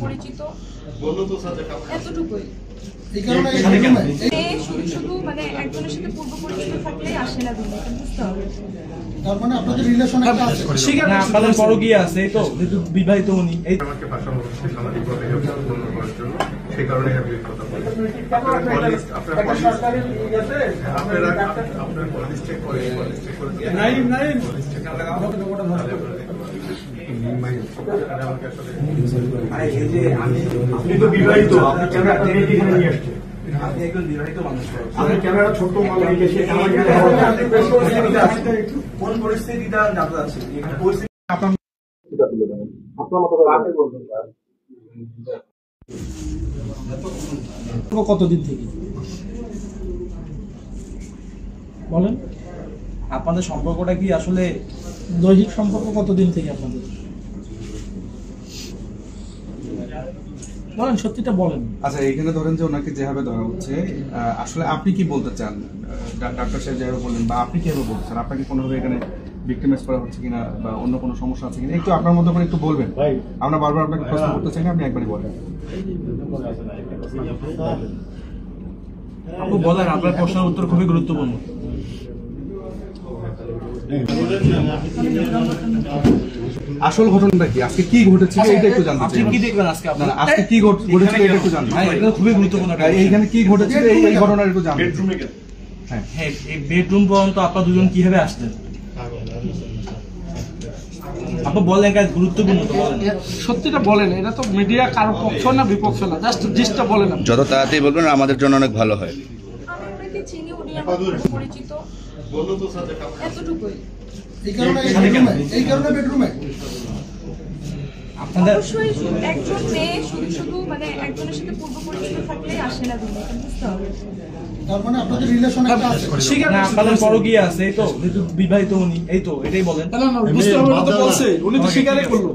পরিচিত এতটুকুই। শুধু মানে একজনের সাথে পূর্ব পরিচিত থাকলেই আসে না দুনিয়া, বুঝতে হবে। তার মানে আপনাদের রিলেশন একটা আছে, আপনাদের পরকীয়া আছে, এই তো যেহেতু বিবাহিত উনি এই আমাকে পাশাপাশি সামাজিকভাবে পূর্ণ করার জন্য সেই কারণে আমি এই কথা বলি। আপনার কলেজ চেক করে আপনি তো বিবাহিত, আপনি ক্যামেরা টেনে এখানে নিয়ে আসছেন। আপনি একজন বিবাহিত মানুষ, আপনি ক্যামেরা ছোট কোন পরিস্থিতিটা জানতে চাচ্ছেন? কতদিন থেকে বলেন? আপনাদের সম্পর্কটা কি আসলে দৈহিক সম্পর্ক কতদিন থেকে আপনাদের? বলেন, সত্যিটা বলেন। আচ্ছা, এখানে ধরেন যে ওনাকে যেভাবে ধরা হচ্ছে, আসলে আপনি কি বলতে চান? ডাক্তার সাহেব যেভাবে বললেন, বা আপনি কিভাবে বলতে চান? আপনাকে কোনোভাবে এখানে ভিক্টিমাইজ করা হচ্ছে কিনা, বা অন্য কোনো সমস্যা আছে কিনা, একটু আপনার মধ্যে করে একটু বলবেন। আমরা বারবার আপনাকে প্রশ্ন করতে চাই না, আপনি একবারই বলেন। আপনি বলেন, আপনার প্রশ্নের উত্তর খুবই গুরুত্বপূর্ণ। আসল ঘটনাটা কি, আজকে কি ঘটেছিল এটা একটু জানতে চাই। আপনি কি দেখবেন আজকে? আপনারা আজকে কি ঘটেছিল এটা একটু জানতে চাই। এটা খুবই গুরুত্বপূর্ণ। এইখানে কি ঘটেছিল এই ঘটনাটা একটু জানতে চাই। হ্যাঁ, এই বেডরুম পর্যন্ত আপনারা দুজন কিভাবে আসলেন? আপনি বলেন, কাজ গুরুত্বপূর্ণ তো বলেন। সত্যিটা বলেন, এটা তো মিডিয়া কারো পক্ষ না বিপক্ষ না, জাস্ট জিনিসটা বলেন। যত তাড়াতাড়ি বলবেন আমাদের জন্য অনেক ভালো হয়। আমি ওনাকে চিনি, উনি আমার পরিচিত এতটুকুই। এই কারণে বেডরুমে অবশ্যই একজন মেয়ে শুধু মানে একজনের সাথে পূর্ব পরিচিত থাকলেই আসে না দুনিয়া, বুঝতে হবে। তার মানে আপনাদের রিলেশন একটা আছে, আপনাদের পরকীয়া আছে, এই তো যেহেতু বিবাহিত উনি এই তো এটাই বলেন। বুঝতে হবে, উনি তো বলছে, উনি তো স্বীকারই করলো।